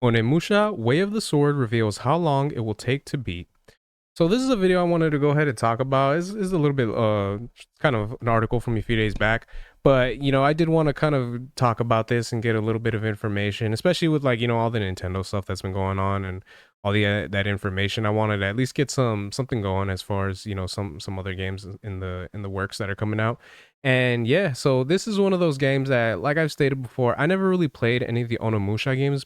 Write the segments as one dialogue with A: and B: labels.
A: Onimusha, Way of the Sword reveals how long it will take to beat. So this is a video I wanted to go ahead and talk about. Is a little bit kind of an article from a few days back, but I did want to kind of talk about this and get a little bit of information, especially with like all the Nintendo stuff that's been going on and all the that information. I wanted to at least get something going as far as some other games in the works that are coming out. And yeah, so this is one of those games that, like I've stated before, I never really played any of the Onimusha games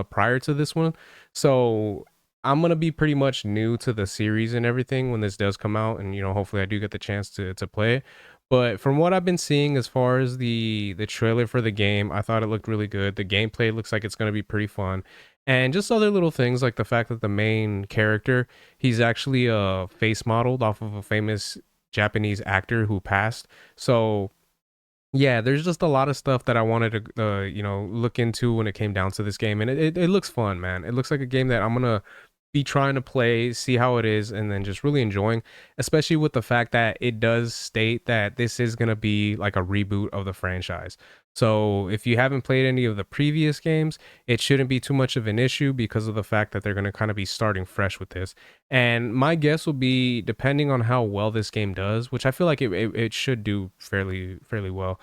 A: prior to this one. So I'm gonna be pretty much new to the series and everything when this does come out, and hopefully I do get the chance to play it. But from what I've been seeing, as far as the trailer for the game, I thought it looked really good. The gameplay looks like it's gonna be pretty fun, and just other little things like the fact that the main character, he's actually face modeled off of a famous Japanese actor who passed. So yeah, there's just a lot of stuff that I wanted to, look into when it came down to this game, and it looks fun, man. It looks like a game that I'm gonna be trying to play, see how it is, and then just really enjoying, especially with the fact that it does state that this is gonna be like a reboot of the franchise. So if you haven't played any of the previous games, it shouldn't be too much of an issue because of the fact that they're gonna kind of be starting fresh with this. And my guess will be, depending on how well this game does, which I feel like it should do fairly well,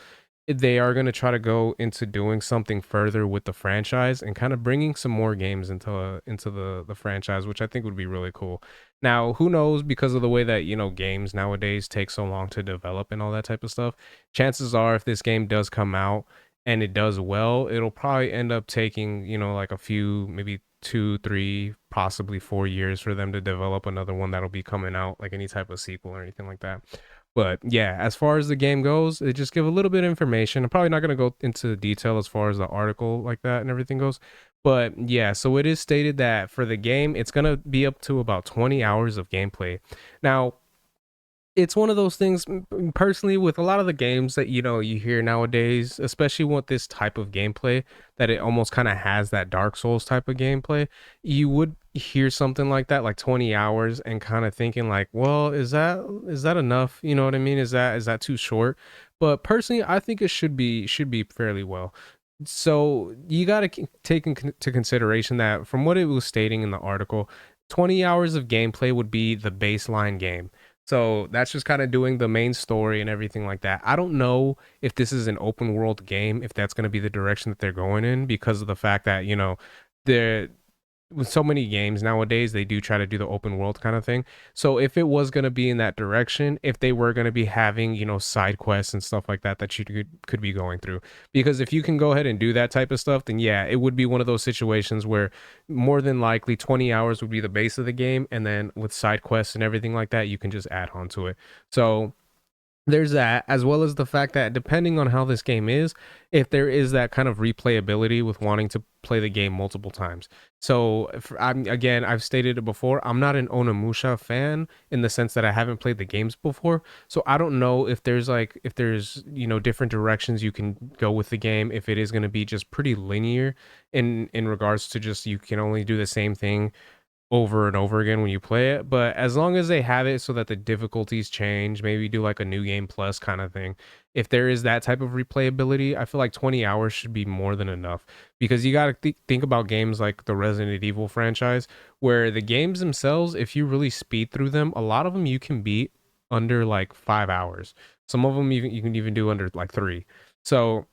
A: they are going to try to go into doing something further with the franchise and kind of bringing some more games into the franchise, which I think would be really cool. Now, who knows, because of the way that games nowadays take so long to develop and all that type of stuff, chances are if this game does come out and it does well, it'll probably end up taking like a few, maybe 2, 3, possibly 4 years for them to develop another one that'll be coming out, like any type of sequel or anything like that. But yeah, as far as the game goes, they just give a little bit of information. I'm probably not going to go into detail as far as the article like that and everything goes. But yeah, so it is stated that for the game, it's going to be up to about 20 hours of gameplay. Now, it's one of those things, personally, with a lot of the games that you hear nowadays, especially with this type of gameplay, that it almost kind of has that Dark Souls type of gameplay. You would hear something like that, like 20 hours, and kind of thinking like, well, is that enough? You know what I mean? Is that too short? But personally, I think it should be fairly well. So you got to take into consideration that from what it was stating in the article, 20 hours of gameplay would be the baseline game. So that's just kind of doing the main story and everything like that. I don't know if this is an open world game, if that's going to be the direction that they're going in, because of the fact that, they're with so many games nowadays, they do try to do the open world kind of thing. So if it was going to be in that direction, if they were going to be having, side quests and stuff like that that you could be going through, because if you can go ahead and do that type of stuff, then yeah, it would be one of those situations where more than likely 20 hours would be the base of the game, and then with side quests and everything like that, you can just add on to it. So there's that, as well as the fact that depending on how this game is, if there is that kind of replayability with wanting to play the game multiple times. So I've stated it before, I'm not an Onimusha fan in the sense that I haven't played the games before, so I don't know if there's different directions you can go with the game, if it is going to be just pretty linear in regards to just you can only do the same thing over and over again when you play it. But as long as they have it so that the difficulties change, maybe do like a new game plus kind of thing. If there is that type of replayability, I feel like 20 hours should be more than enough, because you got to think about games like the Resident Evil franchise, where the games themselves, if you really speed through them, a lot of them you can beat under like 5 hours. Some of them even you can even do under like 3. So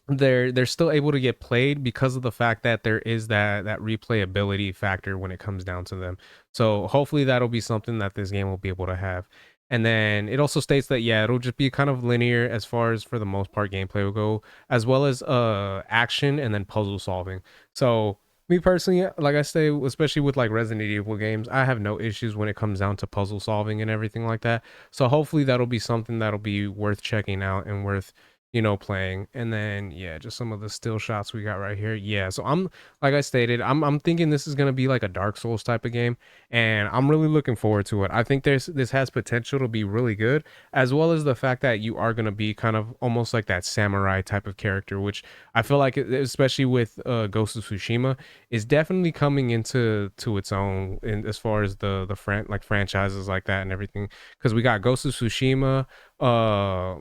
A: they're still able to get played because of the fact that there is that replayability factor when it comes down to them. So hopefully that'll be something that this game will be able to have. And then it also states that yeah, it'll just be kind of linear as far as for the most part gameplay will go, as well as action and then puzzle solving. So me personally, like I say, especially with like Resident Evil games, I have no issues when it comes down to puzzle solving and everything like that. So hopefully that'll be something that'll be worth checking out and worth playing. And then yeah, just some of the still shots we got right here. Yeah, so I'm like I stated, I'm thinking this is gonna be like a Dark Souls type of game, and I'm really looking forward to it. I think this has potential to be really good, as well as the fact that you are gonna be kind of almost like that samurai type of character, which I feel like, especially with Ghost of Tsushima, is definitely coming into its own in as far as like franchises like that and everything. Because we got Ghost of Tsushima, uh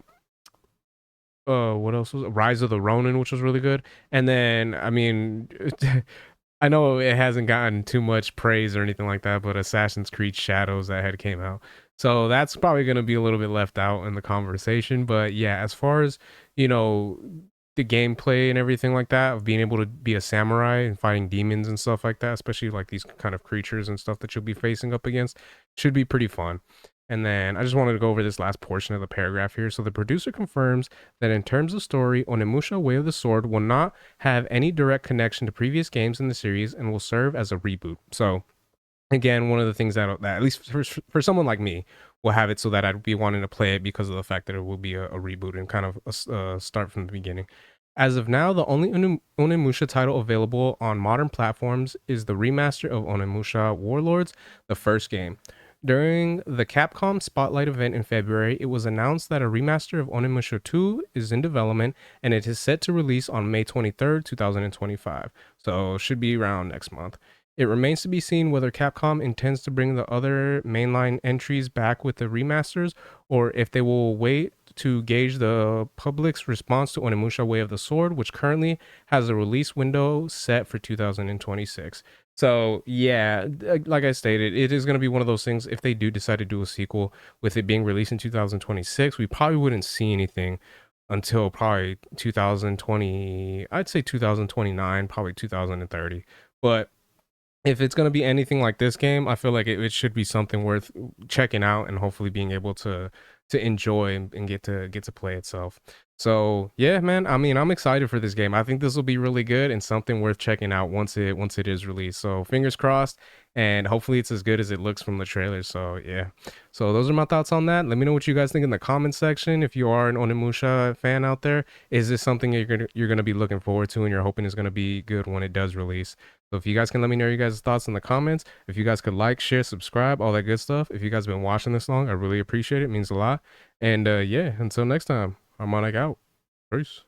A: what else was it? Rise of the Ronin, which was really good. And then I mean I know it hasn't gotten too much praise or anything like that, but Assassin's Creed Shadows that had came out. So that's probably going to be a little bit left out in the conversation. But yeah, as far as, you know, the gameplay and everything like that, of being able to be a samurai and fighting demons and stuff like that, especially like these kind of creatures and stuff that you'll be facing up against, should be pretty fun. And then I just wanted to go over this last portion of the paragraph here. So the producer confirms that in terms of story, Onimusha Way of the Sword will not have any direct connection to previous games in the series and will serve as a reboot. So again, one of the things that at least for someone like me will have it so that I'd be wanting to play it because of the fact that it will be a reboot and kind of a start from the beginning. As of now, the only Onimusha title available on modern platforms is the remaster of Onimusha Warlords, the first game. During the Capcom Spotlight event in February, it was announced that a remaster of Onimusha 2 is in development and it is set to release on May 23rd, 2025. So should be around next month. It remains to be seen whether Capcom intends to bring the other mainline entries back with the remasters or if they will wait to gauge the public's response to Onimusha Way of the Sword, which currently has a release window set for 2026. So, yeah, like I stated, it is going to be one of those things. If they do decide to do a sequel with it being released in 2026, we probably wouldn't see anything until probably 2020. I'd say 2029, probably 2030. But if it's going to be anything like this game, I feel like it should be something worth checking out and hopefully being able to enjoy and get to play itself. So yeah, man. I mean, I'm excited for this game. I think this will be really good and something worth checking out once it is released. So fingers crossed, and hopefully it's as good as it looks from the trailer. So yeah. So those are my thoughts on that. Let me know what you guys think in the comment section. If you are an Onimusha fan out there, is this something you're gonna be looking forward to and you're hoping is gonna be good when it does release? So if you guys can let me know your guys' thoughts in the comments, if you guys could like, share, subscribe, all that good stuff. If you guys have been watching this long, I really appreciate it. It means a lot. And yeah, until next time, I'm on out. Peace.